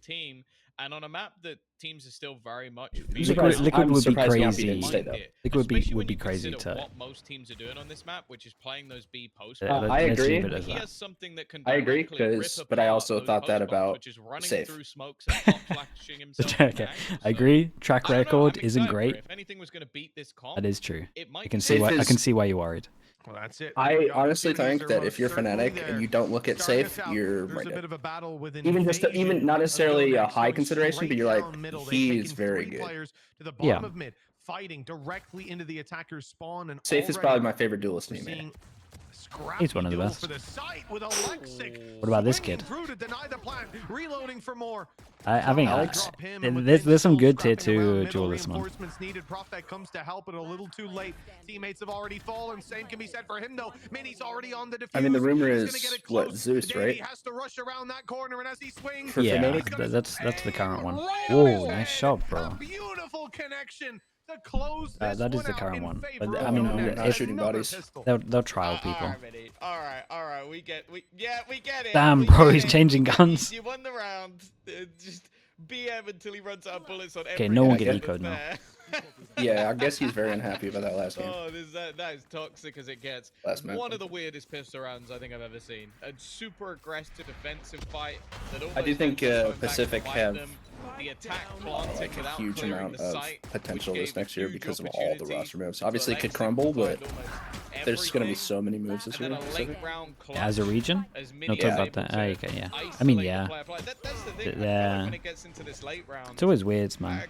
team, and on a map that teams are still very much Liquid would be crazy. Liquid would be crazy to what most teams are doing on this map, which is playing those B post. I agree. He has something that can I agree, but I also thought that about Safe. through smokes and hot flashing himself. Okay, I agree. Track record isn't great. If anything was going to beat this comp, that is true. it might I can see why. I can see why you're worried. Well, that's it. I honestly think that if you're Fnatic and you don't look at Safe, you're right. Even not necessarily a high consideration, but you're like, he's very good. Yeah. Fighting directly into the attacker's spawn, and Safe is probably my favorite duelist team. He's one of the best. What about this kid? Reloading for more. I think Alex. There's some good tier 2 duelists, man. Needed. Prophet comes to help, but a little too late. Teammates have already fallen. Same can be said for him, though. Mini's already on the defuse. I mean, the rumor is what, Zeus, right? He has to rush around that corner, and as he swings, yeah, that's the current one. Whoa, nice shot, bro. Beautiful connection. That is the current one. But I mean, if shooting bodies, they'll trial people. All right, we get it. Damn, bro, he's changing guns. You won the round. Just BM until he runs out of bullets on every. Okay, no one get ecoed now. Yeah, I guess he's very unhappy about that last game. Oh, that is toxic as it gets. One of the weirdest pistol rounds I think I've ever seen. A super aggressive defensive fight. I do think Pacific have the attack planted a huge amount of potential this next year because of all the roster moves. Obviously, it could crumble, but there's going to be so many moves this year. As a region? No, talk about that. Okay, yeah. I mean, yeah. Yeah. It's always weird, man.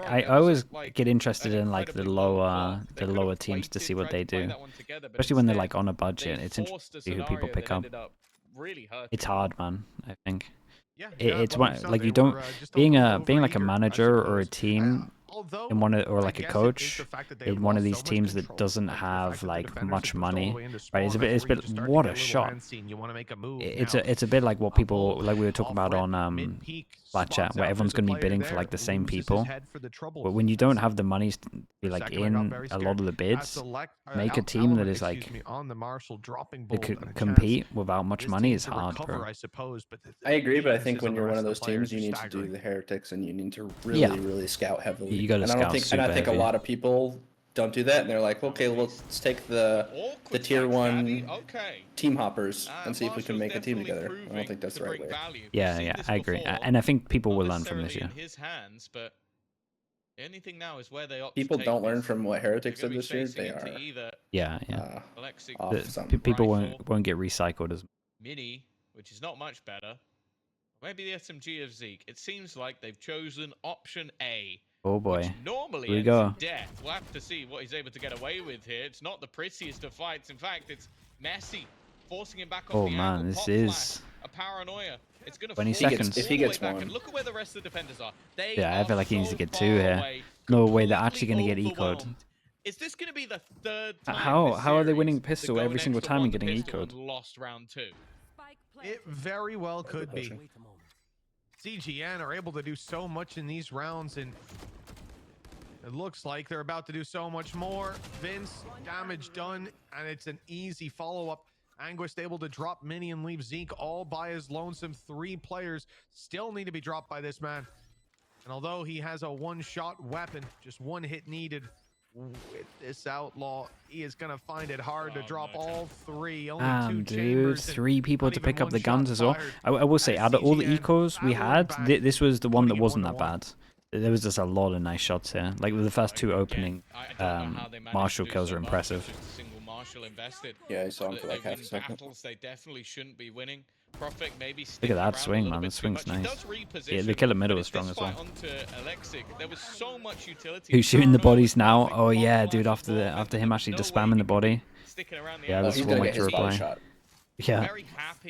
I always get interested in like the lower teams to see what they do, especially when they're like on a budget. It's interesting to see who people pick up. It's hard, man. I think. It's one like you don't being like a manager or a team in one or like a coach in one of these teams that doesn't have like much money, right? It's a bit what a shot. It's a bit like what people like we were talking about on Flat Chat, where everyone's going to be bidding for like the same people. But when you don't have the money to be like in a lot of the bids, make a team that is like that could compete without much money is hard, bro. I agree, but I think when you're one of those teams, you need to do the heretics and you need to really scout heavily. You got to scout super And I think heavy. A lot of people don't do that, and they're like, okay, well, let's take the tier 1 team hoppers and see if we can make a team together. I don't think that's the right way. Yeah, I agree, and I think people will learn from this year. Anything now is where they people don't learn from what heretics did this year. They are. Yeah. People won't get recycled as. Mini, which is not much better. Maybe the SMG of Zeke. It seems like they've chosen option A. Oh boy. Normally here we go. Death. We'll have to see what he's able to get away with here. It's not the prettiest of fights. In fact, it's messy, forcing him back off the angle. This is a paranoia. It's gonna 20 seconds. If he gets one. And look at where the rest of the defenders are. I feel like he needs to get 2 here. No way, they're actually gonna get ecoed. Is this gonna be the third time how are they winning pistol every single time and getting ecoed? Lost round 2. It very well could be. CGN are able to do so much in these rounds, and it looks like they're about to do so much more. Vince, damage done, and it's an easy follow-up. Anguished able to drop Mini and leave Zeke all by his lonesome. 3 players still need to be dropped by this man. And although he has a one-shot weapon, just 1 hit needed, with this outlaw, he is going to find it hard to drop all 3. Only 2 chambers. 3 people to pick up the guns as well. I will say, out of all the ecos we had, this was the one that wasn't that bad. There was just a lot of nice shots here. Like with the first 2 opening Marshall kills are impressive. Yeah, I saw him for like half a second. They definitely shouldn't be winning. Prophet maybe look at that swing, man. The swing's nice. Yeah, the kill at middle was strong as well. There was so much utility. Who's shooting the bodies now? Oh yeah, dude. After him actually just spamming the body. Yeah, that's one way to reply. Yeah.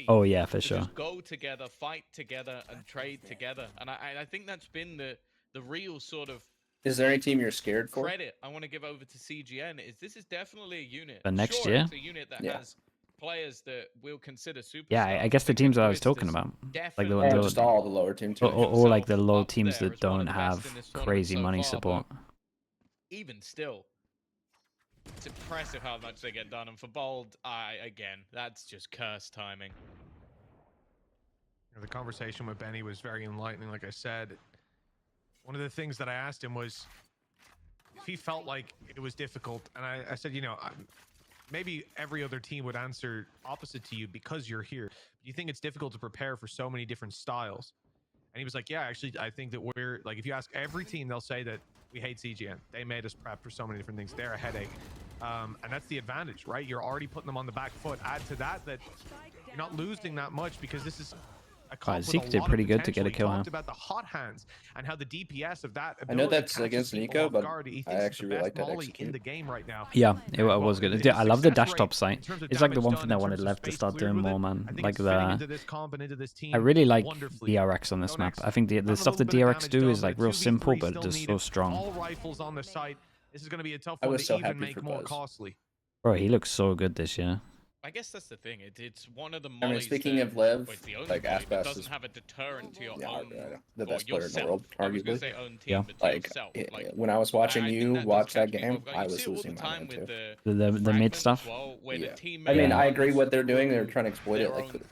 Oh yeah, for sure. Go together, fight together, and trade together. And I think that's been the real sort of. Is there any team you're scared for? Credit I want to give over to CGN this is definitely a unit. For next year? It's a unit that has players that we'll consider super. Yeah, I guess the teams that I was talking about, like just all the lower teams, or like the low teams that don't have crazy money support. Even still, it's impressive how much they get done. And for Bold, again, that's just cursed timing. The conversation with Benny was very enlightening. Like I said, one of the things that I asked him was if he felt like it was difficult. And I said, you know, maybe every other team would answer opposite to you because you're here. Do you think it's difficult to prepare for so many different styles? And he was like, yeah, actually, I think that we're like, if you ask every team, they'll say that we hate CGN. They made us prep for so many different things. They're a headache. And that's the advantage, right? You're already putting them on the back foot. Add to that you're not losing that much because this is Zeke did pretty good to get a kill. Talked about the hot hands and how the DPS of that. I know that's against Nico, but I actually really like that in the game right now. Yeah, it was good. I love the dash top sight. It's like the one thing I wanted left to start doing more, man. Like I really like DRX on this map. I think the stuff that DRX do is like real simple, but just so strong. All rifles on the site. This is going to be a tough one to even make more costly. Bro, he looks so good this year. I guess that's the thing. It's one of the. I mean, speaking of Lev, like Aspas doesn't have a deterrent to your own. The best player in the world, arguably. Yeah. Like when I was watching you watch that game, I was losing my mind too. The mid stuff. Yeah. I mean, I agree what they're doing. They're trying to exploit it, like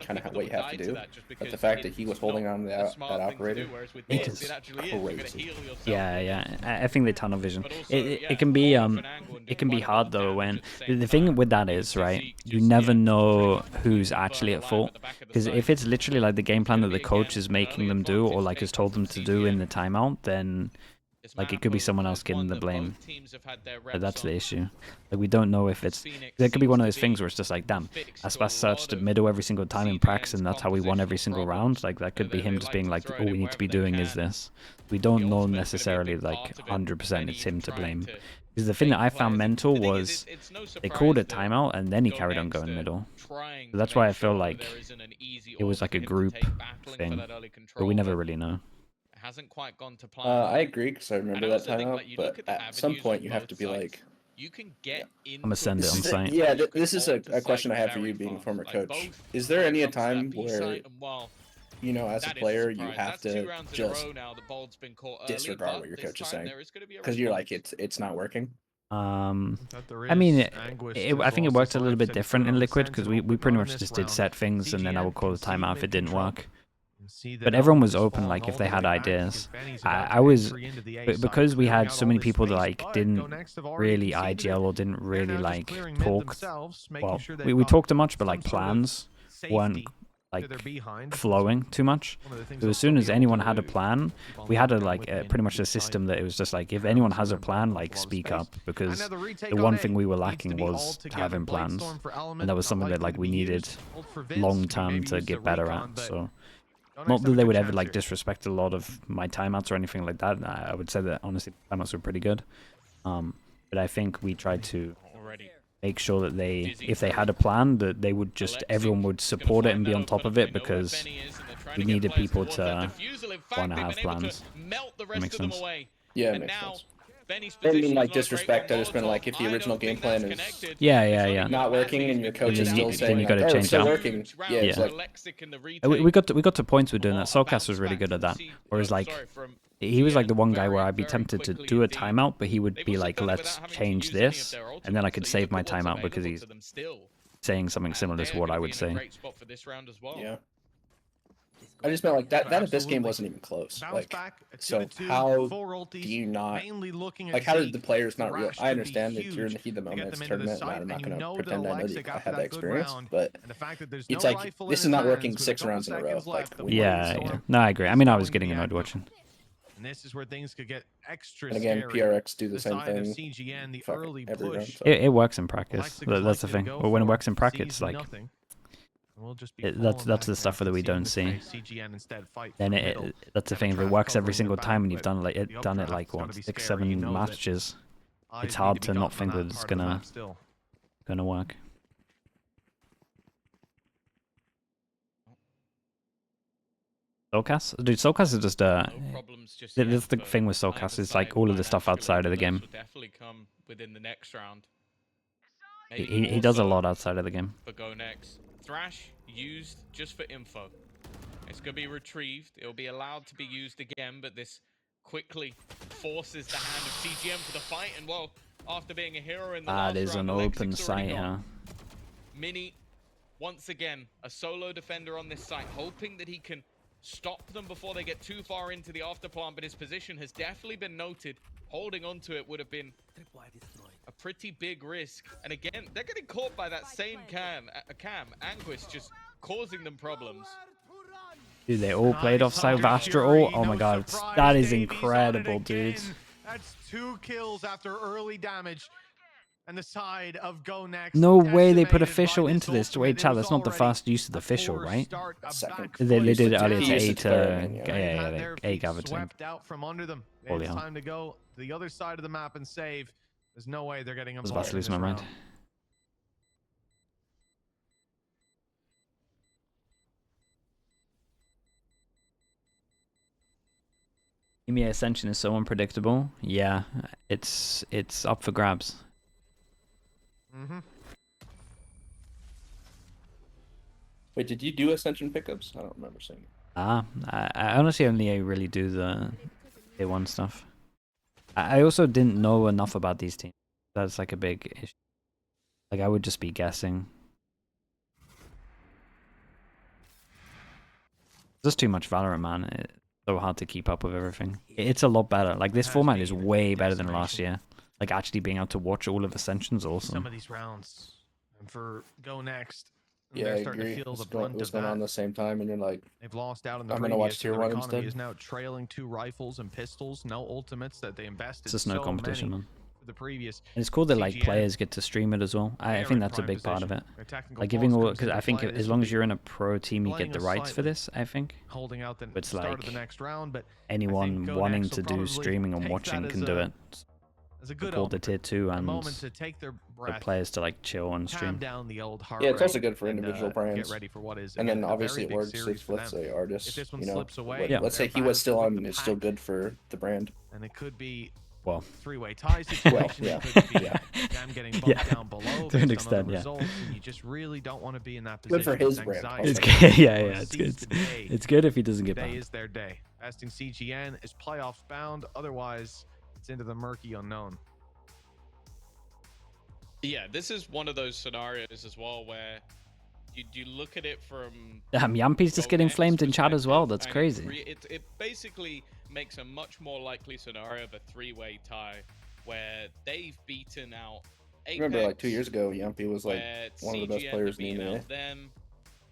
kind of what you have to do. But the fact that he was holding on to that operator, it's crazy. Yeah. I think the tunnel vision. It can be hard though when the thing with that is, right, you never know who's actually at fault, because if it's literally like the game plan that the coach is making them do or like has told them to do in the timeout, then like it could be someone else getting the blame. But that's the issue. Like we don't know if it's, there could be one of those things where it's just like, damn, Aspas searched at middle every single time in practice and that's how we won every single round. Like that could be him just being like, all we need to be doing is this. We don't know necessarily like 100% it's him to blame. Because the thing that I found mental was they called a timeout and then he carried on going middle. So that's why I feel like it was like a group thing, but we never really know. Hasn't quite gone to plan. I agree because I remember that timeout, but at some point you have to be like, you can get in. I'm gonna send it on site. Yeah, this is a question I have for you being a former coach. Is there any time where, you know, as a player, you have to just disregard what your coach is saying because you're like, it's not working? I mean, I think it worked a little bit different in Liquid because we pretty much just did set things and then I would call the timeout if it didn't work. But everyone was open, like if they had ideas. I was, because we had so many people that like didn't really IGL or didn't really like talk. Well, we talked too much, but like plans weren't like flowing too much. So as soon as anyone had a plan, we had pretty much a system that it was just like, if anyone has a plan, like speak up, because the one thing we were lacking was having plans, and that was something that like we needed long term to get better at. So not that they would ever like disrespect a lot of my timeouts or anything like that. I would say that honestly timeouts were pretty good, but I think we tried to make sure that if they had a plan, that they would just, everyone would support it and be on top of it, because we needed people to want to have plans. That makes sense. Yeah, it makes sense. I mean, like disrespect. I just been like, if the original game plan is not working and your coach is still saying, then you got to change it. Working. Yeah, it's like, we got to points with doing that. Soulcast was really good at that. Whereas like he was like the one guy where I'd be tempted to do a timeout, but he would be like, let's change this, and then I could save my timeout because he's saying something similar to what I would say. Yeah. I just meant like that this game wasn't even close. Like, so how do you not, like, how did the players not realize? I understand that you're in the heat of the moment, it's a tournament, and I'm not going to pretend I know that I have that experience, but it's like, this is not working 6 rounds in a row. Like, yeah. No, I agree. I mean, I was getting annoyed watching. And this is where things could get extra and again, PRX do the same thing. CGN, the early push. It works in practice. That's the thing. But when it works in practice, like, that's the stuff that we don't see. Then that's the thing. If it works every single time and you've done it like what, 6, 7 matches, it's hard to not think that it's gonna work. Soulcast? Dude, Soulcast is just that's the thing with Soulcast, is like all of the stuff outside of the game. He does a lot outside of the game. For GoNext. Thrash used just for info. It's going to be retrieved. It'll be allowed to be used again, but this quickly forces the hand of CGN for the fight. And well, after being a hero in the last there's round, an open site, huh? Mini once again, a solo defender on this site, hoping that he can stop them before they get too far into the afterplant, but his position has definitely been noted. Holding on to it would have been a pretty big risk. And again, they're getting caught by that same Cam. Anguis just causing them problems. Dude, they all played off Sylvester. Oh my god, that is incredible, dude. That's 2 kills after early damage. And the side of GoNext. No way they put official into this. Wait, chat, that's not the first use of the official, right? Second. They did it earlier to A Gaverton. Swept out from under them. It's time to go to the other side of the map and save. There's no way they're getting I was about to lose my mind. EMEA Ascension is so unpredictable. Yeah, it's up for grabs. Wait, did you do Ascension pickups? I don't remember seeing it. I honestly only really do the A1 stuff. I also didn't know enough about these teams. That's like a big issue. Like I would just be guessing. There's too much Valorant, man. It's so hard to keep up with everything. It's a lot better. Like this format is way better than last year. Like actually being able to watch all of Ascension's awesome. Some of these rounds, and for GoNext, yeah, they're I starting agree. to feel the It's brunt of going that. on the same time, and you're like, they've lost out on the I'm gonna watch tier 1 instead. Is now trailing 2 rifles and pistols, no ultimates that they invested. It's just no competition, man. For the previous. And it's cool that like players get to stream it as well. I think that's a big part of it. Like giving all, because I think as long as you're in a pro team, you get the rights for this. I think. Holding out the it's start like of the next round, but anyone wanting to do streaming and watching can do it. As a good called the tier 2 and moment to take their breath, the players to like chill and stream. Down the old heart yeah, it's also good for individual brands. Get ready for what is, and then obviously it works if, let's say, artists, if this one you know, slips away, let's say he was still on, it's still good for the brand. And it could be well 3-way tie situation. Well, yeah. Them getting bumped down below to an extent, results, and you just really don't want to be in that good position. for his brand. It's good, yeah, it's good. It's good if he doesn't get banned. Today is their day. Besting CGN is playoffs bound. Otherwise, it's into the murky unknown. Yeah, this is one of those scenarios as well where you look at it from... Damn, Yampi's just getting flamed in chat as well. That's crazy. It basically makes a much more likely scenario of a 3-way tie where they've beaten out Apex. Remember, like 2 years ago, Yampy was like one of the best players in the EMEA.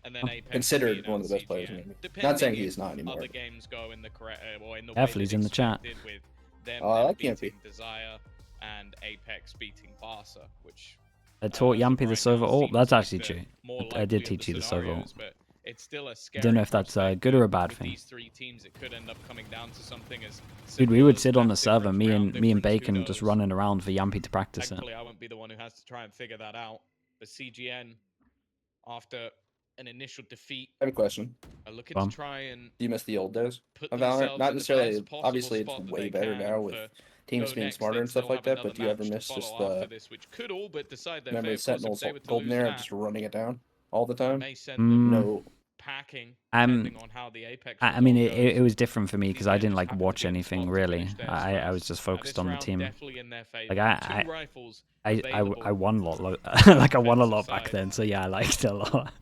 And then Apex considered one of the best players in the EMEA. Not saying he's not anymore. Other games go in the correct, or in the Definitely in the chat. With them I like beating Yampy. Desire and Apex beating Barca, which I taught Yampy the Sova ult. That's actually true. I did teach you the Sova ult. It's still a I don't know if that's a good or a bad thing. These 3 teams, it could end up coming down to something as dude, we would sit on the server, me and Bacon, just running around for Yampy to practice it. Thankfully, I won't be the one who has to try and figure that out. But CGN, after an initial defeat, I have a question. Are looking to try and do you miss the old days of Valorant? Not necessarily. Obviously, it's way better now with teams being smarter and stuff like that. But do you ever miss just the remember the Sentinels golden era, just running it down all the time? No. Packing, I mean, it was different for me because I didn't like watch anything really. I was just focused on the team. Like I won a lot, like I won a lot back then. So yeah, I liked it a lot.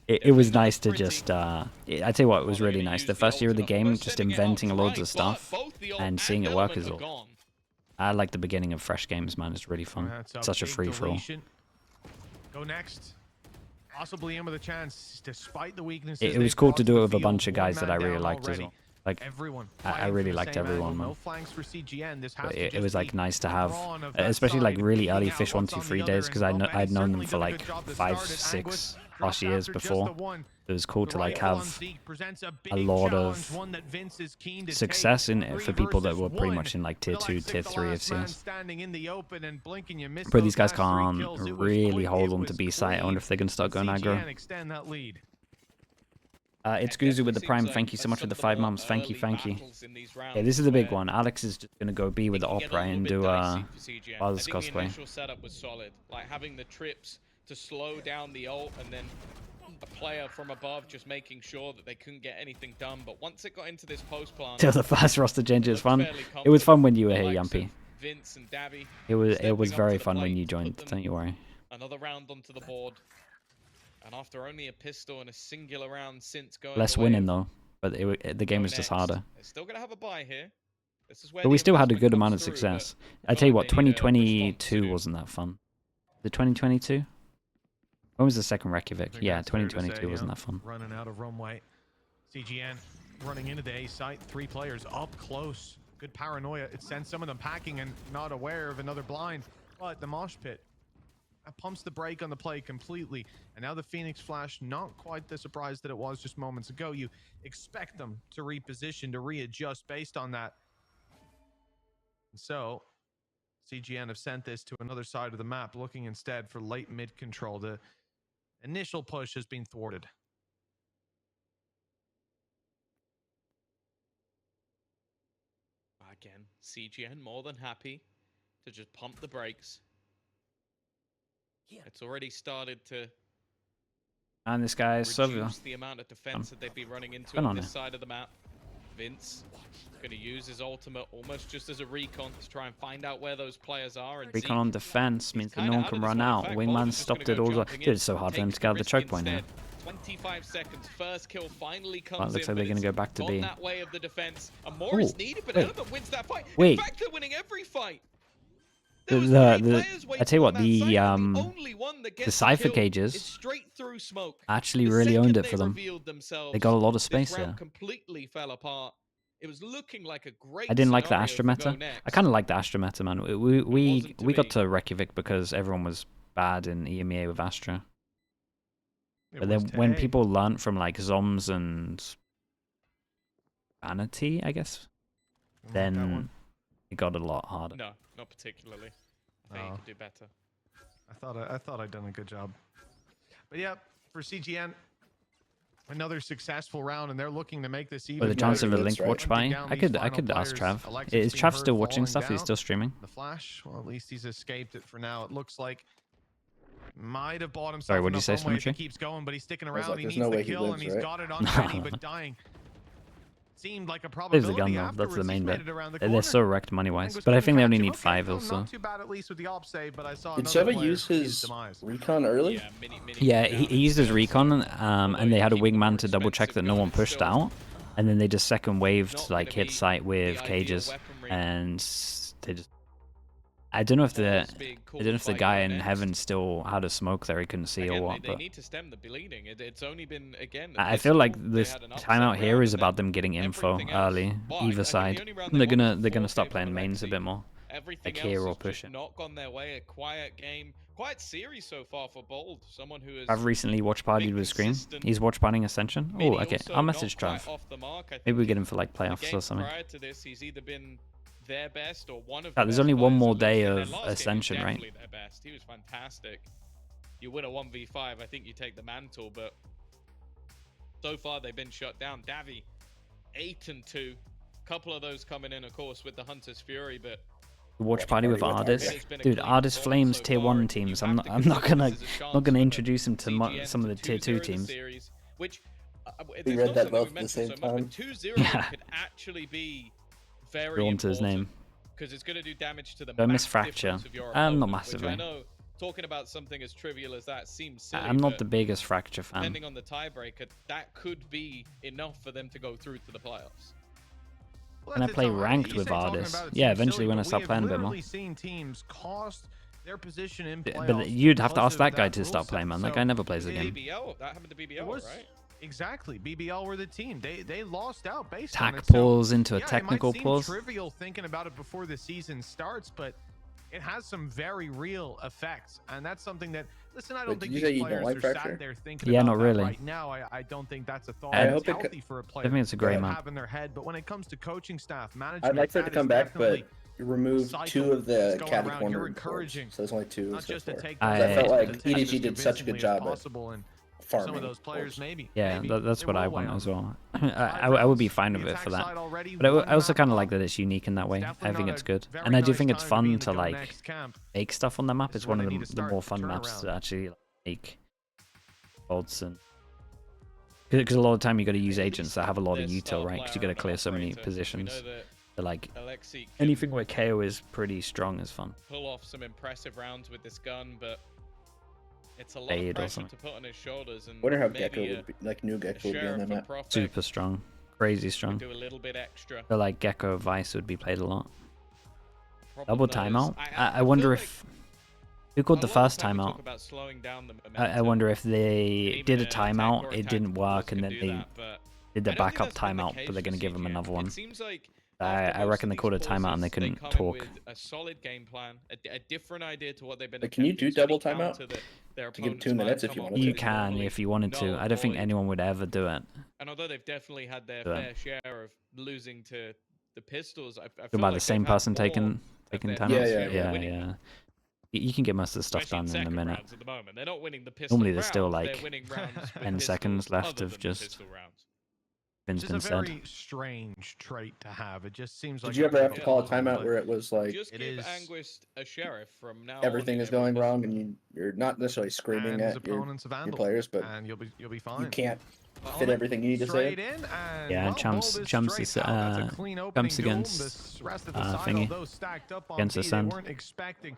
It was nice to just I tell you what, it was really nice. The first year of the game, just inventing loads of stuff and seeing it work is all. I like the beginning of fresh games, man. It's really fun. Such a free for all. GoNext. Possibly in with a chance, despite the weaknesses. It was cool to do it with a bunch of guys that I really liked as well. Like I really liked everyone, man. But it was like nice to have, especially like really early Fish 1, 2, 3 days, because I'd known them for like 5, 6 plus years before. It was cool to like have a lot of success in it for people that were pretty much in like tier 2, tier 3 of CS. But these guys can't really hold on to B site. I wonder if they're gonna start going aggro. It's Guzu with the Prime. Thank you so much for the 5 months. Thank you, thank you. Yeah, this is the big one. Alex is just gonna go B with the Opera and do Father's cosplay. The setup was solid. Like having the trips to slow down the ult and then a player from above just making sure that they couldn't get anything done. But once it got into this post plant, the first roster change was fun. It was fun when you were here, Yampy. Vince and Davy. It was very fun when you joined. Don't you worry. Another round onto the board. And after only a pistol and a singular round since going less away, winning though, but the game was just harder. They're still gonna have a buy here. This is where but we still had a good amount of success. I tell you what, 2022 wasn't that fun. The 2022? When was the second Reykjavik? Yeah, 2022 wasn't that fun. Running out of runway. CGN running into the A site. 3 players up close. Good paranoia. It sends some of them packing and not aware of another blind. But the mosh pit pumps the brake on the play completely. And now the Phoenix Flash, not quite the surprise that it was just moments ago. You expect them to reposition, to readjust based on that. And so CGN have sent this to another side of the map, looking instead for late mid control. The initial push has been thwarted. Again, CGN more than happy to just pump the brakes. It's already started to and this guy is reduce the amount of defense that they'd be running into on this side of the map. Vince going to use his ultimate almost just as a recon to try and find out where those players are. And recon on defense means that no one can run out. Wingman stopped it all. Dude, it's so hard for them to get out the choke point now. 25 seconds, first kill finally comes looks like they're going to go back to B. That way of the defense. And more is needed, but Element wins that fight. Wait. In fact, they're winning every fight. I tell you what, the Cypher cages actually really owned it for them. They got a lot of space there. Completely fell apart. It was looking like a great. I didn't like the Astra meta. I kind of like the Astra meta, man. We got to Reykjavik because everyone was bad in EMEA with Astra. But then when people learnt from like Zoms and Vanity, I guess, then it got a lot harder. No, not particularly. I think you could do better. I thought I'd done a good job. But yeah, for CGN, another successful round, and they're looking to make this even. With the chance of a link watch buying, I could ask Trav. Is Trav still watching stuff? He's still streaming. The Flash, well, at least he's escaped it for now. It looks like might have bought himself. Sorry, what did you say, Symmetry? He keeps going, but he's sticking around. Like, he needs no the way kill, lives, and he's right? got it on ready, but dying. Seemed like a probability. There's the gun though. That's the main bit. The they're so wrecked money wise, but I think they only need 5 also. Not too bad at least with the op save, but I saw Did Sheva use his recon early? Yeah, he used his recon, and they had a wingman to double check that no one pushed out, and then they just second waved like hit site with cages, and they just. I don't know if the guy in heaven still had a smoke there he couldn't see or what. But they need to stem the bleeding. It's only been again. I feel like this timeout here is about them getting info early, either side. They're gonna start playing mains a bit more, like here or push it. Not gone their way. A quiet game, quiet series so far for Bold. Someone who has. I've recently watch partied with Scream. He's watch partying Ascension. Oh, okay. I'll message Trav. Maybe we get him for like playoffs or something. Prior to this, he's either been their best or one of there's only one more day of Ascension, right? Their best. He was fantastic. You win a 1v5, I think you take the mantle, but so far they've been shut down. Davi 8-2, couple of those coming in, of course, with the Hunter's Fury, but watch party with Ardis, dude. Ardis Flames tier 1 teams. I'm not gonna introduce him to some of the tier 2 teams. Which we read that both at the same time. 2-0 could actually be very important to his name because it's going to do damage to the don't miss Fracture. Not massively. I know talking about something as trivial as that seems silly. I'm not the biggest Fracture fan. Depending on the tiebreaker, that could be enough for them to go through to the playoffs. Can I play ranked with Ardis? Yeah, eventually when I start playing a bit more. Seen teams cost their position in but you'd have to ask that guy to start playing, man. That guy never plays the game. BBL, that happened to BBL, right? Exactly, BBL were the team. They lost out based on it. Tack pause into a technical pause. Trivial thinking about it before the season starts, but it has some very real effects, and that's something that. Listen, I don't think these players are sat there thinking about not really. Right now. I don't think that's a thought that's healthy for a player. I think it's a great map. Have in their head, but when it comes to coaching staff, management, I'd like for it to come back, but remove 2 of the caddy corner boards, so there's only 2 so far. I felt like EDG did such a good job at farming. Some of those players, maybe. Yeah, that's what I want as well. I would be fine with it for that. But I also kind of like that it's unique in that way. I think it's good. And I do think it's fun to like make stuff on the map. It's one of the more fun maps to actually make odds and... Because a lot of the time you got to use agents that have a lot of util, right? Because you got to clear so many positions. So like anything where KO is pretty strong is fun. Pull off some impressive rounds with this gun, but It's a lot fade of or pressure something. to put on his shoulders, and Wonder how maybe Gecko would be, like new Gecko would be on that map. Super strong, crazy strong. Do a little bit extra. I feel like Gecko Vice would be played a lot. Problem Double timeout. I feel wonder like if who called the a lot of first time we timeout. talk about slowing down the I momentum, wonder if they even did a an attack timeout, or it attack didn't work, force and can then do they that, but did the I don't think backup that's been the timeout, case but they're for gonna give him CGN. another one. It seems like I after most reckon of they these called a timeout and they forces, couldn't come talk. in with a solid game plan, a different idea to what they've been Like, can you do attempting double timeout counter their to give opponent's 2 minutes fight, if you come up wanted with You to? this can normally if you wanted to. null I don't think void. anyone would ever do it. And although they've definitely had their Do it. fair share of losing to the pistols, I feel By like the same they've had person more taking of their timeouts. Yeah, fair winning yeah. them, You can get most of the stuff especially done in a second minute. rounds at the moment. They're not winning the pistol Normally rounds, there's still they're like winning rounds with 10 pistols seconds left other of than the just pistol rounds. Vin's Which is been a said. very strange trait to have. It just seems like Did you ever have to call a problem, timeout but where it was like Just it give is- Anguist a sheriff from now everything on is in every going wrong pistol and you're not necessarily screaming and his at your opponents have handled, players, but and you'll be fine. you can't Well, fit everything you need to say. straight in and, Yeah, well, Chumps- bowled it Chumps straight is, out. That's a clean opening Chumps duel. against, This rest of the side, Thingy. although stacked up on Against B, they Ascend. weren't expecting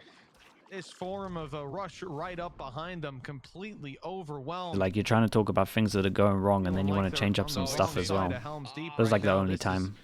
this form of a rush right up behind them, completely overwhelmed. Like you're trying to talk about things that are going wrong, and then you Feeling want like to change they're up on some the stuff wrong as side well. of Helm's Deep That was right like the now. only This is time.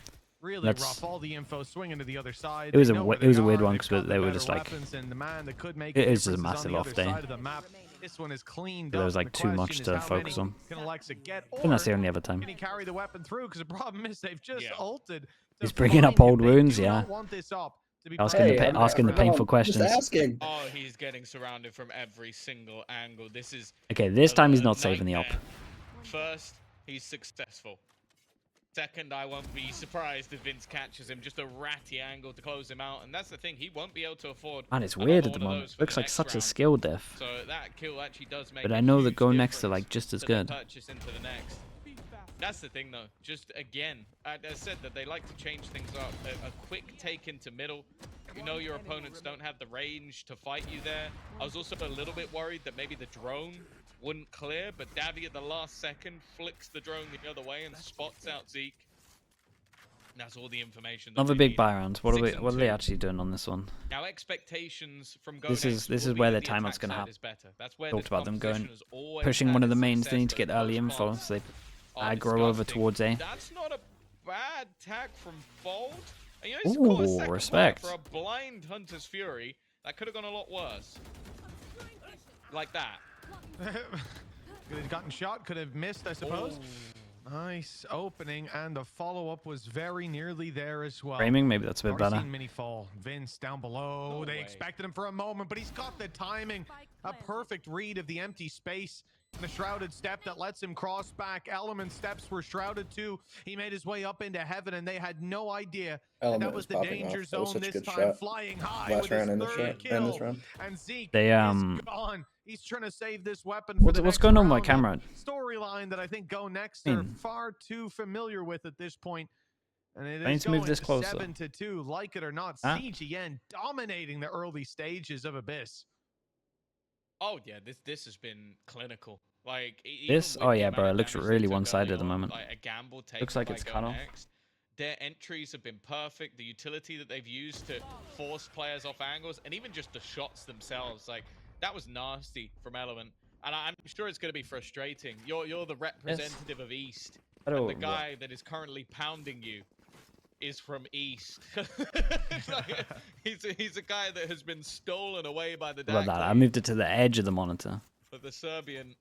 really That's- rough. All the info swinging to the other side. It was They a know we- where it was they a weird are. one They've 'cause got they the were better just like- weapons, and the man that could make It a is just a difference is on massive the off other day. side of the map. This one is cleaned There was up. like The too much question is to how focus many on. can Alexa get, And that's the or only other time. can he carry the weapon through? Because the problem is they've just ulted. to He's bringing up find him. old They wounds, do yeah. not want this up to be Asking played the in pa- asking the background. painful questions. Just asking. Oh, he's getting surrounded from every single angle. This is Okay, this time he's not saving the op. nightmare. First, he's successful. Second, I won't be surprised if Vince catches him. Just a ratty angle to close him out. And that's the thing, he won't be able to afford Man, it's another weird at the one of moment. those for Looks the like next such a round. skill diff. So that kill actually does make But a I know that huge GoNext are difference like just as to their good. purchase into the next. That's the thing though, just again, I said that they like to change things up. A quick take into middle. You know your opponents don't have the range to fight you there. I was also a little bit worried that maybe the drone wouldn't clear, but Davy at the last second flicks the drone the other way and spots out Zeke. And that's all the information. Another big buy round. What are they actually doing on this one? Now expectations from This GoNext is will where be their that the timeout's attack gonna side happen. is better. That's where Talked this about them going composition has always pushing had one of the its mains. They success, need to get but early those info, parts so they are aggro over disgusting. towards A. That's not a bad tag from Fold. And you know, he's caught a Ooh, second respect. for a blind Hunter's Fury. That could have gone a lot worse. Like that. Could have gotten shot, could have missed, I suppose. Nice opening, and the follow-up was very nearly there as well. Framing, maybe that's a bit Already better. seen Mini fall. Vince down below. No they way. expected him for a moment, but he's got the timing. A perfect read of the empty space. The shrouded step that lets him cross back. Element steps were shrouded too. He made his way up into heaven, and they had no idea Element that was is the popping danger off. That was zone such a this good time. shot. Flying high Last with round his and this third round. kill. And this round. And Zeke They, is gone. He's trying to save this weapon for What's the next going on with my round. camera? Storyline that I think GoNext Hmm. are far too familiar with at this point. And it I need is to move going this closer. 7-2, like it or not. Ah. CGN dominating the early stages of Abyss. Oh yeah, this has been clinical. Like This? even Oh with the yeah, amount bro, of it looks damage really they took one-sided early at the on, moment. Like a gamble taken Looks like by it's cut off. GoNext. Their entries have been perfect. The utility that they've used to force players off angles, and even just the shots themselves, like that was nasty from Element. And I'm sure it's going to be frustrating. You're the representative of East, and the guy that is currently pounding you is from East. Like, he's a guy that has been stolen away by the How about DAC that? I league. moved it to the edge of the monitor. But the Serbian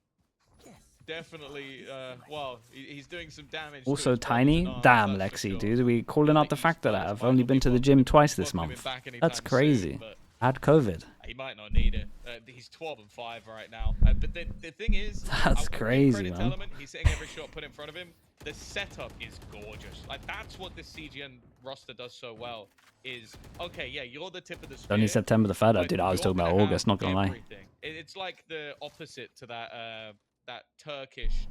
definitely, well, he's doing some damage. Also to his brothers tiny. in arms, Damn, that's for Lexi, sure. dude. Are we calling Not out the that fact that Spurs I've might only not been be to the welcome- gym twice this welcoming month. back anytime That's soon, crazy. but I had COVID. he might not need it. He's 12-5 right now. But the thing is, That's I give crazy, credit to man. Element. He's hitting every shot put in front of him. The setup is gorgeous. Like that's what this CGN roster does so well. Is okay, yeah, you're the tip of the spear. Only September the 3rd, but dude. I was you're talking about gonna August, have not gonna lie. everything. It's like the opposite to that that Turkish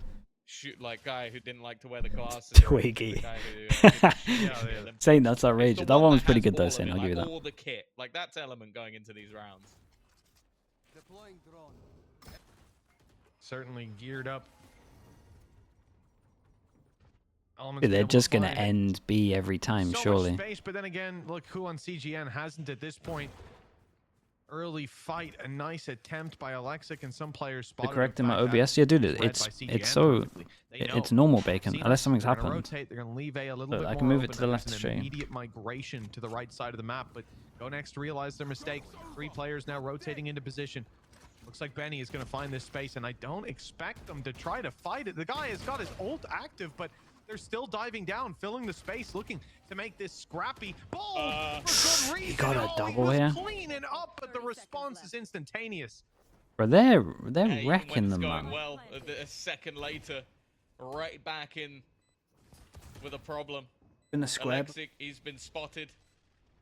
like guy who didn't like to wear the glasses. Twiggy. The guy who, didn't shoot the Olympics. Saying that's It's the outrageous. That one one was that pretty has good though, all of Saint. it, I'll give you like, that. all the kit. Like that's Element going into these rounds. Certainly geared up. Element's Dude, they're able to just gonna find it. end B every time, So surely. much space, but then again, look who on CGN hasn't at this point early fight. A nice attempt by Alexic, and some players spotted. Correcting my OBS, yeah, dude. It's so it's normal, Bacon. Unless something's happened. Rotate. They're gonna leave A a little bit I more can move it open, to the and left there's to show an you. immediate migration to the right side of the map, but GoNext realized their mistake. 3 players now rotating into position. Looks like Benny is going to find this space, and I don't expect them to try to fight it. The guy has got his ult active, but they're still diving down, filling the space, looking to make this scrappy. Bold for good reason. He got a double he here. was cleaning up, but the response is instantaneous. Bro, they're wrecking them, going man. well, a second later, right back in with a problem. In the square. Alexic, he's been spotted.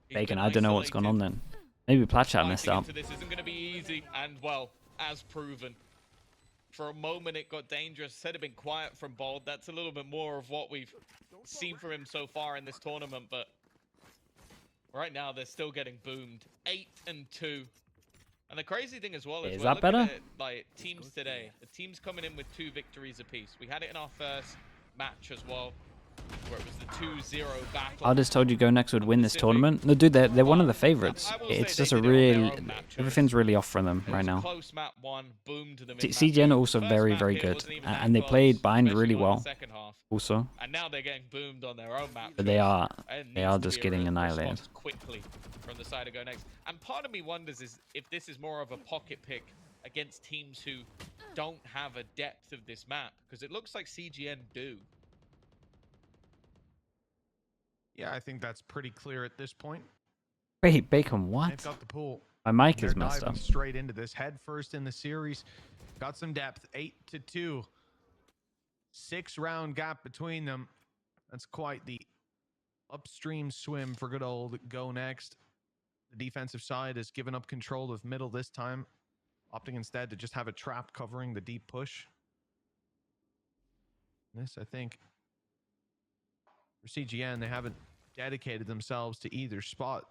Bacon, I don't know what's going on then. Maybe Platchat messed up. This isn't going to be easy, and well, as proven. For a moment, it got dangerous. Said it been quiet from Bold. That's a little bit more of what we've seen from him so far in this tournament, but right now they're still getting boomed. 8-2. And the crazy thing as well is that better? Like teams today, the team's coming in with 2 victories apiece. We had it in our first match as well, where it was the 2-0 battle. I just told you GoNext would win this tournament. No, dude, they're one of the favorites. It's just a real... Everything's really off for them right now. CGN are also very, very good. And they played Bind really well also. And now they're getting boomed on their own map. But they are just getting annihilated. Quickly from the side of GoNext. And part of me wonders is if this is more of a pocket pick against teams who don't have a depth of this map. Because it looks like CGN do. Yeah, I think that's pretty clear at this point. Wait, Bacon, what? They've got the pool. My mic is messed up. Straight into this, head first in the series. Got some depth. 8-2. 6-round gap between them. That's quite the upstream swim for good old GoNext. The defensive side has given up control of middle this time, opting instead to just have a trap covering the deep push. This, I think, for CGN, they haven't dedicated themselves to either spot.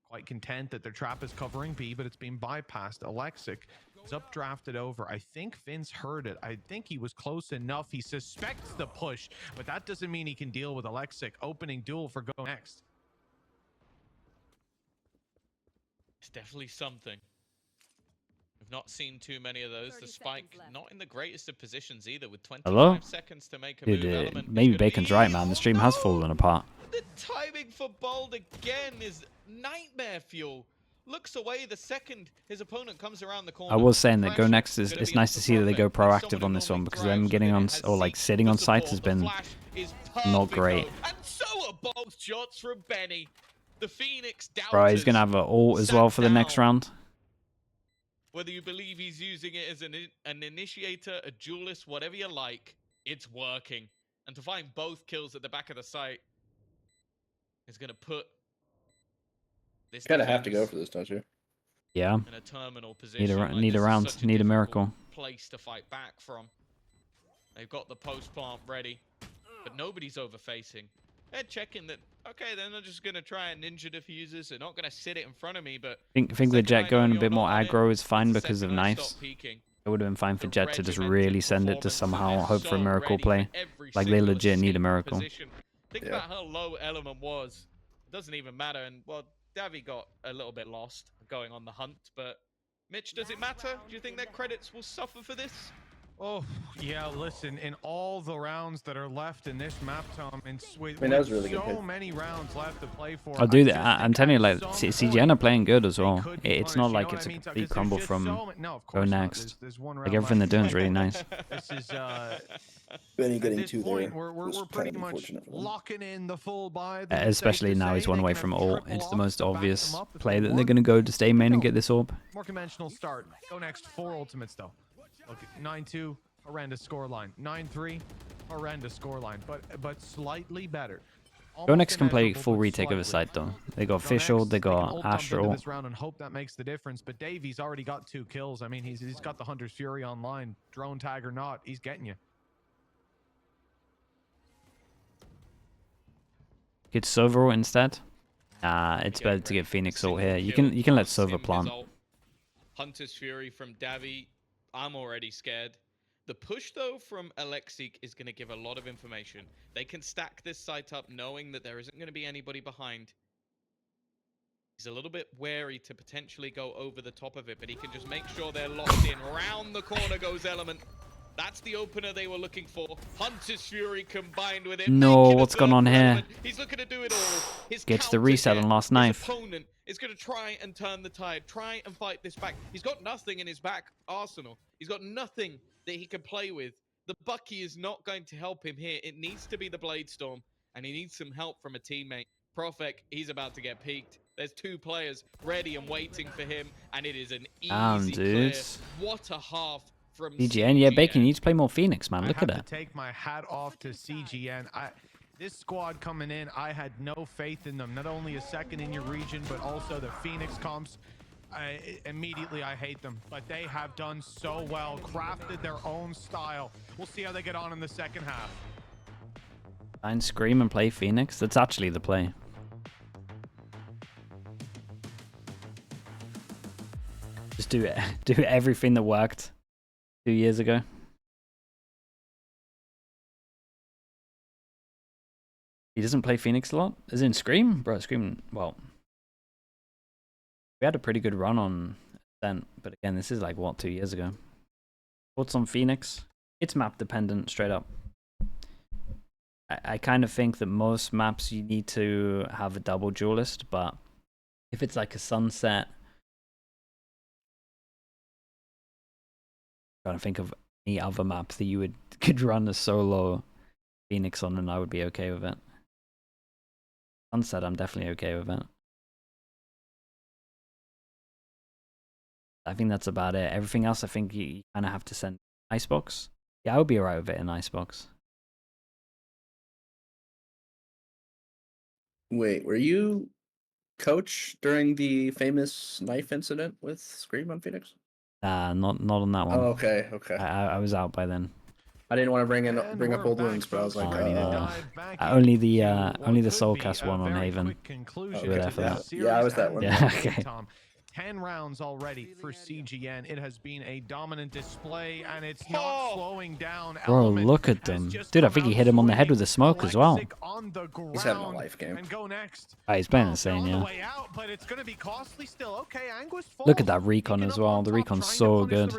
Quite content that their trap is covering B, but it's being bypassed. Alexic is updrafted over. I think Vince heard it. I think he was close enough. He suspects the push, but that doesn't mean he can deal with Alexic. Opening duel for GoNext. It's definitely something. We've not seen too many of those. The spike not in the greatest of positions either, with 25 seconds to make a move. Maybe Bacon's right, man. The stream has fallen apart. The timing for Bold again is nightmare fuel. Looks away the second his opponent comes around the corner. I was saying that GoNext is, it's nice to see that they go proactive on this one, because them getting on, or like sitting on sites has been not great. And so are both shots from Benny. The Phoenix doubters. Bro, he's going to have an ult as well for the next round. Whether you believe he's using it as an initiator, a duelist, whatever you like, it's working. And to find both kills at the back of the site is going to put this. Kind of have to go for this, don't you? Yeah. In a terminal position. Need a round. Need a miracle. Place to fight back from. They've got the post plant ready, but nobody's overfacing. They're checking that. Okay, they're not just going to try and ninja diffusers. They're not going to sit it in front of me, but... I think the Jet going a bit more aggro is fine because of knives. It would have been fine for Jet to just really send it to somehow hope for a miracle play. Like, they legit need a miracle. Think about how low Element was. It doesn't even matter. And, well, Davi got a little bit lost going on the hunt, but... Mitch, does it matter? Do you think their credits will suffer for this? Oh, yeah, listen, in all the rounds that are left in this map, Tom, and with that was really so many rounds left to play for. I'll do that. I'm telling you, like, CGN are playing good as well. It's not like it's a complete crumble from GoNext. Like, everything they're doing is really nice. This is, Benny getting two there. We're pretty much locking in the full buy. Especially now he's one away from ult. It's the most obvious play that they're going to go to stay main and get this orb. More conventional start. GoNext 4 ultimates, though. Look, 9-2, horrendous scoreline. 9-3, horrendous scoreline, but slightly better. GoNext can play full retake of a site though. They got Official, they got Astral. This round and hope that makes the difference. But Davies already got 2 kills. I mean, he's got the Hunter's Fury online. Drone tag or not, he's getting you. Get Sova instead. Nah, it's better to get Phoenix ult here. You can let Sova plant. Hunter's Fury from Davi. I'm already scared. The push, though, from Alexic is going to give a lot of information. They can stack this site up knowing that there isn't going to be anybody behind. He's a little bit wary to potentially go over the top of it, but he can just make sure they're locked in. Round the corner goes Element. That's the opener they were looking for. Hunter's Fury combined with it. No, what's going on here? He's looking to do it all. His Gets the reset on last knife. His opponent is going to try and turn the tide, try and fight this back. He's got nothing in his back arsenal. He's got nothing that he can play with. The Bucky is not going to help him here. It needs to be the Blade Storm, and he needs some help from a teammate. Profek, he's about to get peaked. There's 2 players ready and waiting for him, and it is an easy clear. What a half from CGN. Yeah, Bacon, you need to play more Phoenix, man. Look at it. I have to take my hat off to CGN. This squad coming in, I had no faith in them. Not only a second in your region, but also the Phoenix comps. Immediately, I hate them. But they have done so well, crafted their own style. We'll see how they get on in the second half. Try and scream and play Phoenix. That's actually the play. Just do everything that worked 2 years ago. He doesn't play Phoenix a lot? As in Scream? Bro, Scream, well, we had a pretty good run on Ascent, but again, this is like, what, 2 years ago? Thoughts on Phoenix? It's map dependent, straight up. I kind of think that most maps you need to have a double duelist, but if it's like a Sunset, I'm trying to think of any other map that you could run a solo Phoenix on, and I would be okay with it. Sunset, I'm definitely okay with it. I think that's about it. Everything else, I think you kind of have to send Icebox. Yeah, I would be alright with it in Icebox. Wait, were you coach during the famous knife incident with Scream on Phoenix? Not on that one. Oh, okay, okay. I was out by then. I didn't want to bring up old wounds, but I was like, only the Soulcast one on Haven. Oh, You were there for that. Yeah, I was that one. Yeah, okay. 10 rounds already for CGN. It has been a dominant display, and it's not slowing down. Bro, look at them. Dude, I think he hit him on the head with the smoke as well. He's having a life game. And GoNext. Oh, he's playing insane, yeah. Look at that recon as well. The recon's so good.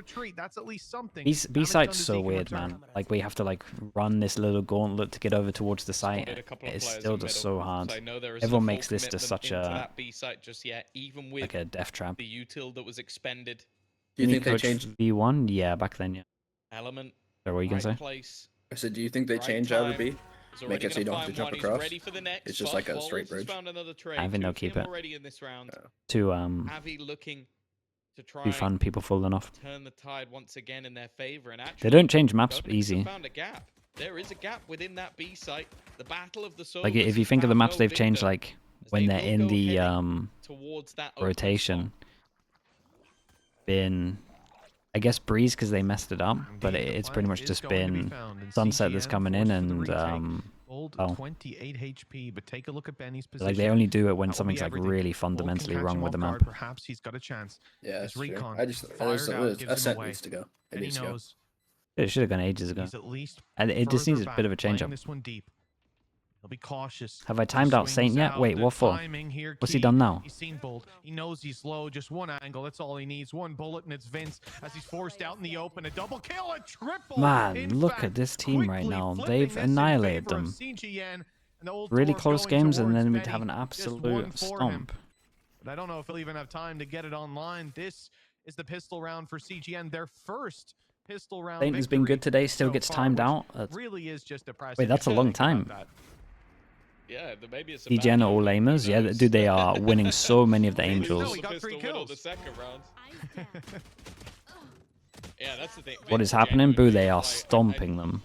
B-site's so weird, man. Like, we have to, like, run this little gauntlet to get over towards the site. It's still just so hard. Everyone makes this just such a, like a death trap. The util that was expended. Do you think they changed V1? Yeah, back then, yeah. Element. So what are you gonna say? Place, I said, do you think they change out of B? Make it so you don't have to jump across. It's just like a straight bridge. I think they'll keep it. To Avi looking to try be fun, people falling off. Turn the tide once again in their favor, and actually, they don't change maps easy. Found a gap. There is a gap within that B site. The battle of the souls. Like if you think of the maps they've changed, like when they're in the rotation, been, I guess, Breeze because they messed it up, but it's pretty much just been Sunset that's coming in, and 28 HP, but take a look at Benny's position. Like they only do it when something's like really fundamentally wrong with the map. Perhaps he's got a chance. Yeah, that's true. Ascent needs to go. It needs to go. It should have gone ages ago. And it just needs a bit of a change up. He'll be cautious. Have I timed out Saint yet? Wait, what for? What's he done now? He's seen Bolt. He knows he's low. Just one angle. That's all he needs. One bullet, and it's Vince as he's forced out in the open. A double kill, a triple. Man, look at this team right now. They've annihilated them. Really close games, and then we'd have an absolute stomp. But I don't know if he'll even have time to get it online. This is the pistol round for CGN. Their first pistol round. Saint has been good today. Still gets timed out. Really is just depressing. Wait, that's a long time. Yeah, maybe it's CGN are all aimers. Yeah, dude, they are winning so many of the Angels. Got 3 kills. Yeah, that's the thing. What is happening? Boo, they are stomping them.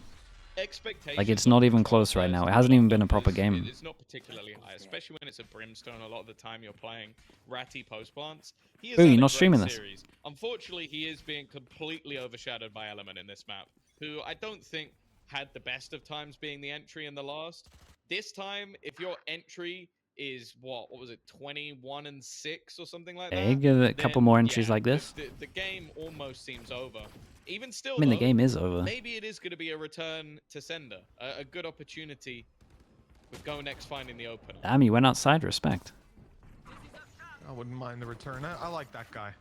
Like, it's not even close right now. It hasn't even been a proper game. It's not particularly high, especially when it's a Brimstone. A lot of the time you're playing Ratty post plants. Boo, you're not streaming this. Unfortunately, he is being completely overshadowed by Element in this map, who I don't think had the best of times being the entry in the last. This time, if your entry is what was it, 21-6 or something like that? Hey, give it a couple more entries like this. The game almost seems over. Even still, I mean, the game is over. Maybe it is going to be a return to sender, a good opportunity with GoNext finding the opener. Damn, he went outside. Respect. I wouldn't mind the return. I like that guy.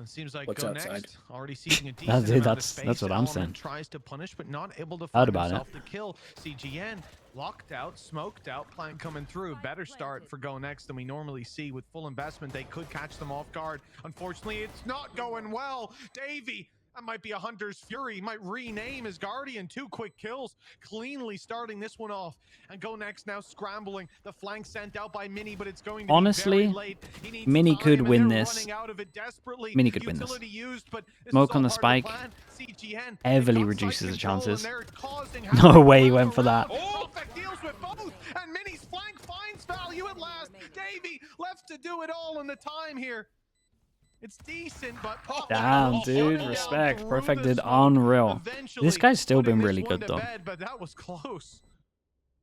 It seems like What's GoNext outside? already seeking a decent Dude, amount of space. that's what I'm saying. Element tries to punish, but not able to Heard find about himself the kill. CGN locked out, smoked out, plan coming through. Better start for GoNext than we normally see with full investment. They could catch them off guard. Unfortunately, it's not going well. Davey, that might be a Hunter's Fury. He might rename his Guardian. 2 quick kills, cleanly starting this one off. And GoNext now scrambling. The flank sent out by Mini, but it's going to honestly, be very late. Mini could win this. Mini could win this. Smoke on the spike heavily reduces the chances. No way he went for that. Deals with both, and Mini's flank finds value at last. Davey left to do it all in the time here. It's decent, but damn, dude, respect. Perfect did unreal. This guy's still been really good though. But that was close.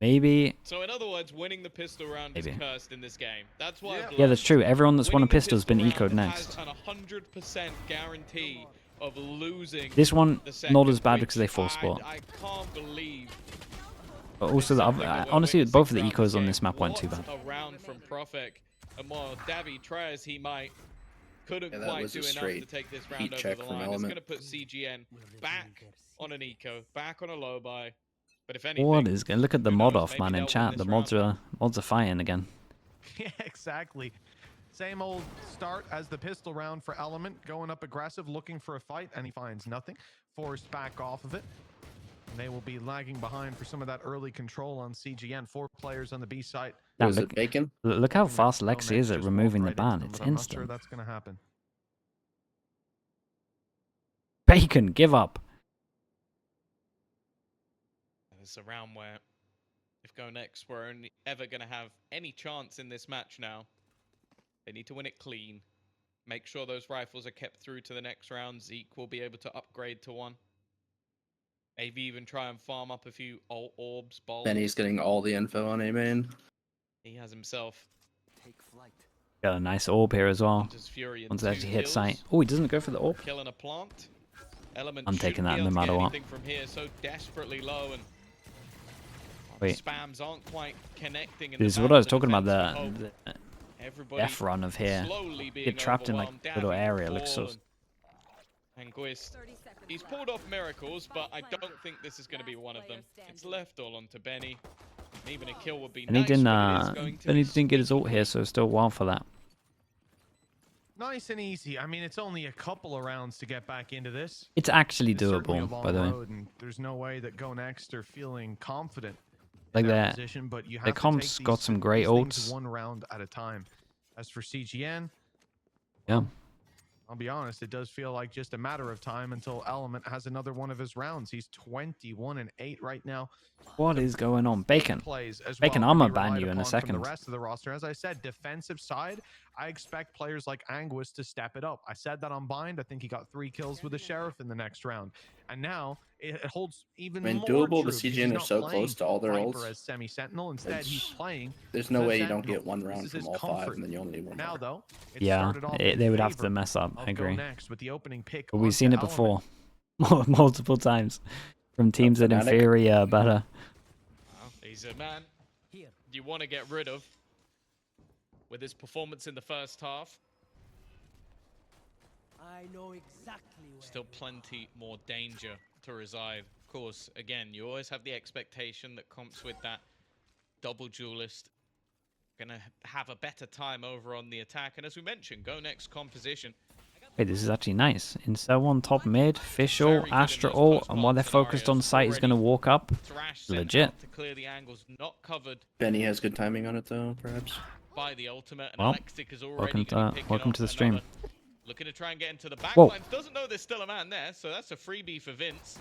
Maybe. So in other words, winning the pistol round is cursed in this game. That's why. Yeah, that's true. Everyone that's won a pistol has been eco'd next. Has an 100% guarantee of losing. This one not as bad because they force spot. I can't believe. But also, honestly, both of the ecos on this map weren't too bad. A round from Profek, and while Davi try as he might. Couldn't quite do enough to take this round over the line. It's going to put CGN back on an eco, back on a low buy. But if anything, what is going? Look at the mod off, man, in chat. The mods are fighting again. Yeah, exactly. Same old start as the pistol round for Element, going up aggressive, looking for a fight, and he finds nothing. Forced back off of it. And they will be lagging behind for some of that early control on CGN. 4 players on the B side. Now, look how fast Lexi is at removing the ban. It's instant. I'm not sure that's going to happen. Bacon, give up. It's a round where if GoNext were only ever going to have any chance in this match now, they need to win it clean. Make sure those rifles are kept through to the next round. Zeke will be able to upgrade to one. Maybe even try and farm up a few orbs, balls. And he's getting all the info on A main. He has himself. Got a nice orb here as well. Once they actually hit sight. Oh, he doesn't go for the orb. Killing a plant. Element I'm taking that no matter what. From here, so desperately low, and wait, spams aren't quite connecting. This is what I was talking about. The F run of here. Get trapped in like a little area. Looks so. And Gwist, he's pulled off miracles, but I don't think this is going to be one of them. It's left all onto Benny. Even a kill would be and nice, he didn't get his ult here, so it's still wild for that. Nice and easy. I mean, it's only a couple of rounds to get back into this. It's actually doable, by the way. There's no way that GoNext are feeling confident like in their that. Position, but you have the comps got some great ults. One round at a time. As for CGN, yeah. I'll be honest, it does feel like just a matter of time until Element has another one of his rounds. He's 21-8 right now. What is going on? Bacon. Bacon, I'm gonna ban you in a second. The rest of the roster, as I said, defensive side, I expect players like Anguis to step it up. I said that on Bind. I think he got 3 kills with the Sheriff in the next round. And now it holds even more doable. True, the CGN are so close to all their ults. As semi-sentinel. Instead, he's playing. There's no way you don't get one round from all 5, and then you only need one now, more. though, yeah, they would have to mess up. I agree. With the opening pick but we've seen it before, multiple times, from teams that inferior better. He's a man you want to get rid of with his performance in the first half. I know exactly where. Still plenty more danger to reside. Of course, again, you always have the expectation that comps with that double duelist gonna have a better time over on the attack. And as we mentioned, GoNext composition. Wait, this is actually nice. Inso on top mid, Fischl, Astra ult, and while they're focused on site, he's going to walk up. Legit. To clear the angles, not covered. Benny has good timing on it though, perhaps. By the ultimate, and well, is already welcome to the stream. Looking to try and get into the backlines. Doesn't know there's still a man there, so that's a freebie for Vince.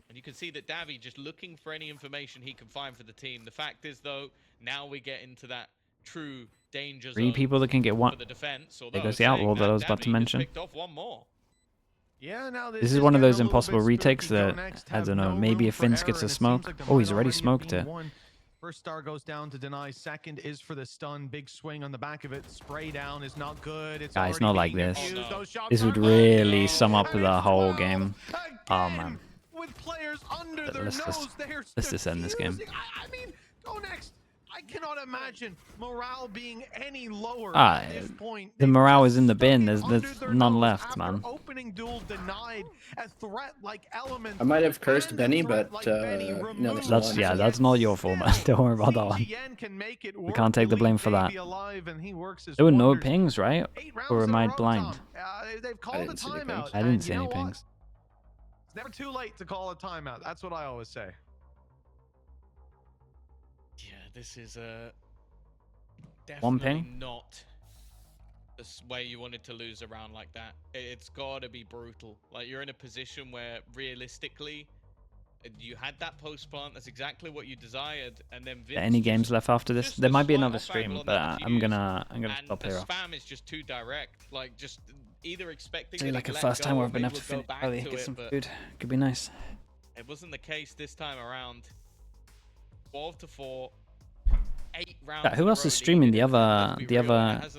And you can see that Davi just looking for any information he can find for the team. The fact is, though, now we get into that true danger zone. 3 people that can get one. For the defense, there goes the outlaw that I was about to mention. Off one more. Yeah, now this is one of those impossible retakes that, I don't know, maybe if Vince gets a smoke. Oh, he's already smoked it. First star goes down to deny. Second is for the stun. Big swing on the back of it. Spray down is not good. It's guys, not like this. This would really sum up the whole game. Oh, man. With players under their nose, let's just end this game. I mean, GoNext I cannot imagine morale being any lower Ah, at this point. the They've morale just is in the stuck bin. it There's under their none nose left, after man. Opening duel denied, a threat-like element. I might have cursed and a Benny, threat but like Benny you know, removed. That's one, so. that's not your fault, man. Don't worry about that one. CGN can make it We work. can't take the blame for that. Baby alive, and he works his There were no wonders. pings, right? 8 rounds Or in am a I row, blind? Tom. They've called a didn't see any pings. timeout. I didn't and see you any know what? pings. It's never too late to call a timeout. That's what I always say. Yeah, this is One definitely ping? not the way you wanted to lose a round like that. It's got to be brutal. Like, you're in a position where realistically you had that post plant. That's exactly what you desired. And then Vince Any games left after this? There might be another stream, but I'm gonna stop here. The spam is just too direct. Like, just either expecting It's like a first time where I've been able to finish early, get some food. Could be nice. It wasn't the case this time around. 12-4. 8 rounds. Yeah, who else is streaming the other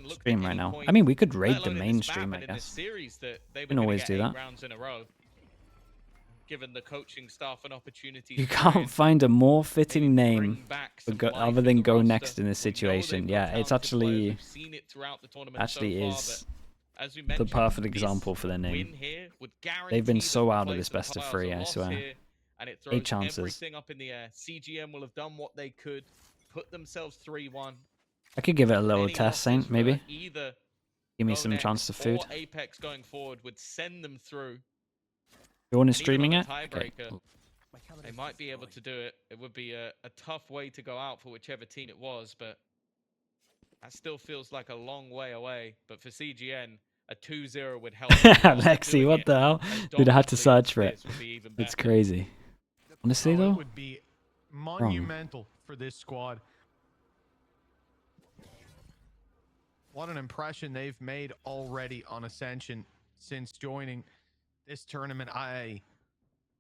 stream right now? I mean, we could raid the main stream, I guess. We can always do that. Rounds in a row, given the coaching staff and opportunities. You can't find a more fitting name other than GoNext in this situation. Yeah, it's actually is the perfect example for their name. They've been so out of this best of 3, I swear. And it throws 8 chances. everything up in the air. CGN will have done what they could, put themselves 3-1. I could give it a little test, Saint, maybe. Either Give me some GoNext chance to food. or Apex going forward would send them through. You want to And even streaming on it? a Okay. tiebreaker, they might be able to do it. It would be a tough way to go out for whichever team it was, but that still feels like a long way away. But for CGN, a 2-0 would help. Lexi, what the hell? Dude, I had to search for it. It's crazy. Honestly, though, it would be monumental for this squad. What an impression they've made already on Ascension since joining this tournament. I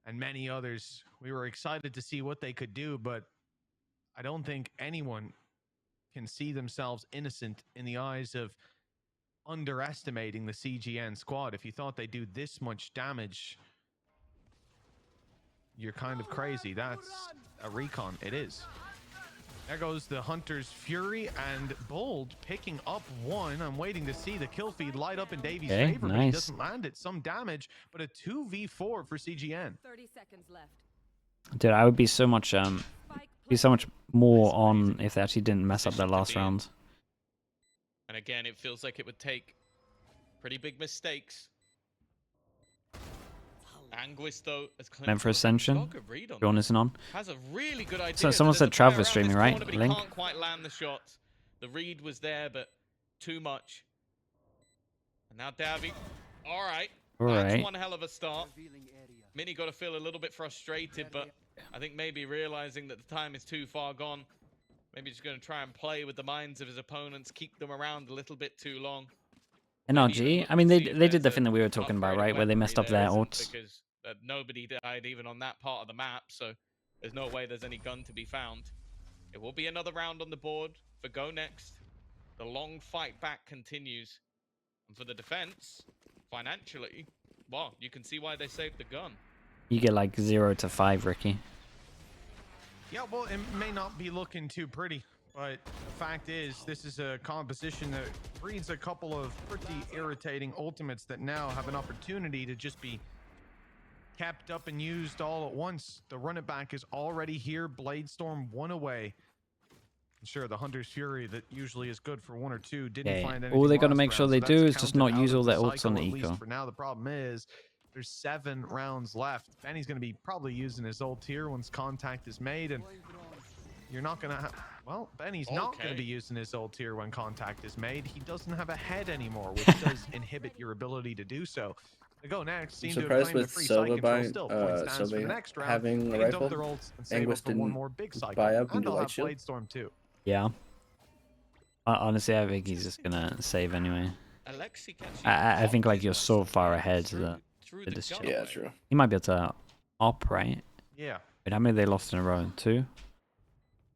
and many others, we were excited to see what they could do, but I don't think anyone can see themselves innocent in the eyes of underestimating the CGN squad. If you thought they'd do this much damage, you're kind of crazy. That's a recon. It is. There goes the Hunter's Fury, and Bold picking up 1. I'm waiting to see the kill feed light up in Davies' favor, but he doesn't land it. Some damage, but a 2v4 for CGN. 30 seconds left. dude, I would be so much more on if they actually didn't mess up their last round. And again, it feels like it would take pretty big mistakes. Anguist, though, Meant for Ascension. John isn't on. Has a really good idea. So someone said Trav was streaming, right? Corner, Link. Can't quite land the shot. The read was there, but too much. And now Davy. All right. That's one hell of a start. Mini got to feel a little bit frustrated, but I think maybe realizing that the time is too far gone. Maybe just going to try and play with the minds of his opponents, keep them around a little bit too long. NRG, I mean, they did the thing that we were talking about, right? Where they messed up their ults. Because nobody died even on that part of the map, so there's no way there's any gun to be found. It will be another round on the board for GoNext. The long fight back continues. And for the defense, financially, well, you can see why they saved the gun. You get like 0 to 5, Ricky. Yeah, well, it may not be looking too pretty, but the fact is, this is a composition that breeds a couple of pretty irritating ultimates that now have an opportunity to just be kept up and used all at once. The run it back is already here. Bladestorm 1 away. Sure, the Hunter's Fury that usually is good for 1 or 2 didn't find anything. All they got to make last sure round, they so do that's is just counted not out use of all their the ults on the cycle, at least eco. For now, the problem is there's 7 rounds left. Benny's going to be probably using his ult here once contact is made, and you're not going to have... Well, Benny's not going to be using his ult here when contact is made. He doesn't have a head anymore, which does inhibit your ability to do so. The GoNext seem to have claimed the free side control still. Point stands for the next round. having a They can dump rifle. their ults and save up for one more big cycle. buy up and And do they'll light have shield. Bladestorm too. Yeah. Honestly, I think he's just gonna save anyway. Alexi I think like you're so far ahead that this shit. Yeah, true. He might be able to op, right? Yeah. Wait, how many they lost in a row? 2?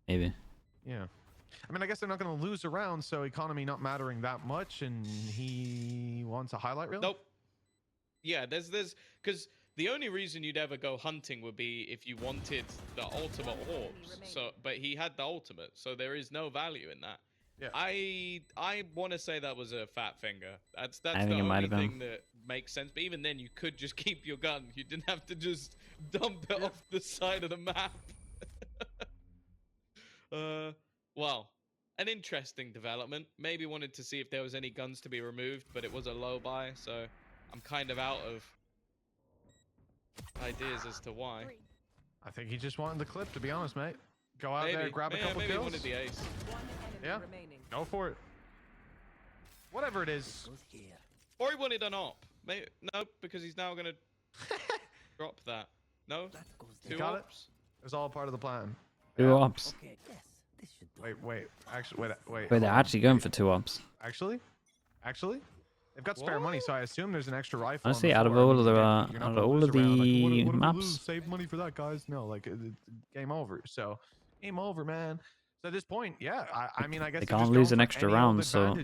Maybe. Yeah. I mean, I guess they're not going to lose a round, so economy not mattering that much, and he wants a highlight reel? Nope. Yeah, there's because The only reason you'd ever go hunting would be if you wanted the ultimate orbs. So, but he had the ultimate, so there is no value in that. Yeah. I want to say that was a fat finger. That's the think it might only have been. thing that makes sense. But even then, you could just keep your gun. You didn't have to just dump it off the side of the map. Well, an interesting development. Maybe wanted to see if there was any guns to be removed, but it was a low buy, so I'm kind of out of ideas as to why. I think he just wanted the clip, to be honest, mate. Go out there, grab a couple maybe kills. He wanted the ace. Yeah, go for it. Whatever it is. Or he wanted an op. Maybe, no, because he's now going to drop that. No? Two got ops? It was all part of the plan. 2 ops. Wait. Actually, wait. Wait, they're actually going for 2 ops. Actually? They've got spare money, so I assume there's an extra rifle. Honestly, out of all of the maps, save money for that, guys. No, like game over. So, game over, man. So at this point, yeah, I mean, I guess they can't lose an extra round, so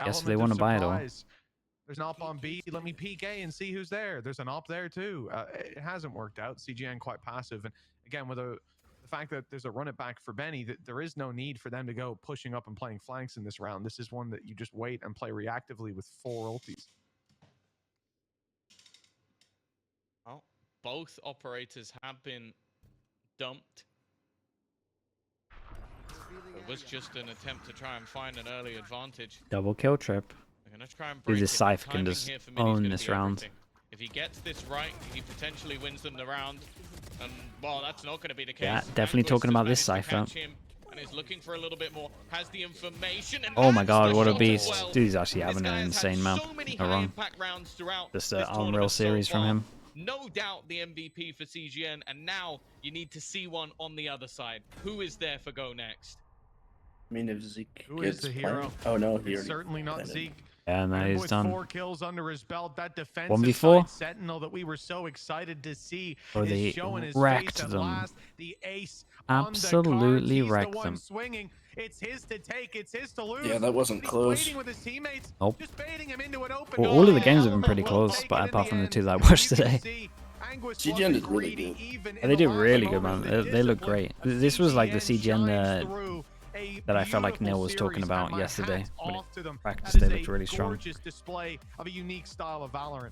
guess they want to buy it all. There's an op on B. Let me peek A and see who's there. There's an op there too. It hasn't worked out. CGN quite passive, and again with the fact that there's a run it back for Benny, that there is no need for them to go pushing up and playing flanks in this round. This is one that you just wait and play reactively with 4 ultis. Well, both operators have been dumped. It was just an attempt to try and find an early advantage. Double kill trip. They're gonna try and Dude, break this it. Scythe can Timing just here for Mini's own gonna this be round. everything. If he gets this right, he potentially wins them the round. And well, that's not going to be the case. Yeah, definitely Anguis talking has about this managed to Cypher. catch him and is looking for a little bit more. Has the information. And Oh my lands god, the what a shot beast. as well. Dude, he's actually This having guy an has had insane map. so many Not wrong. high-impact rounds throughout Just this an unreal tournament so series from far. him. No doubt the MVP for CGN, and now you need to see one on the other side. Who is there for GoNext? I mean, if Zeke Who gets is the hero? Oh no, he It's already certainly not landed. Zeke. Yeah, no, And he's with done. 4 kills under his belt, that defensive 1v4? side sentinel that we were so excited to see Oh, is they showing his wrecked face at them. last. The ace Absolutely on the cards. He's wrecked the one them. swinging. It's his to take. It's his to lose. Yeah, that wasn't He's close. waiting with his teammates. Nope. Just baiting him into an open Well, all of the goal. games have been pretty We'll close, take but it in apart the from the end. 2 that I You watched can today. see Anguis CGN wasn't did really greedy good. even Yeah, in they the did last really good, moments. man. The They look discipline great. of This was like the CGN CGN shines through. A that I felt like beautiful Neil was talking series, about and my yesterday hats when he off to them. practiced. That They is looked a really strong. gorgeous display of a unique style of Valorant.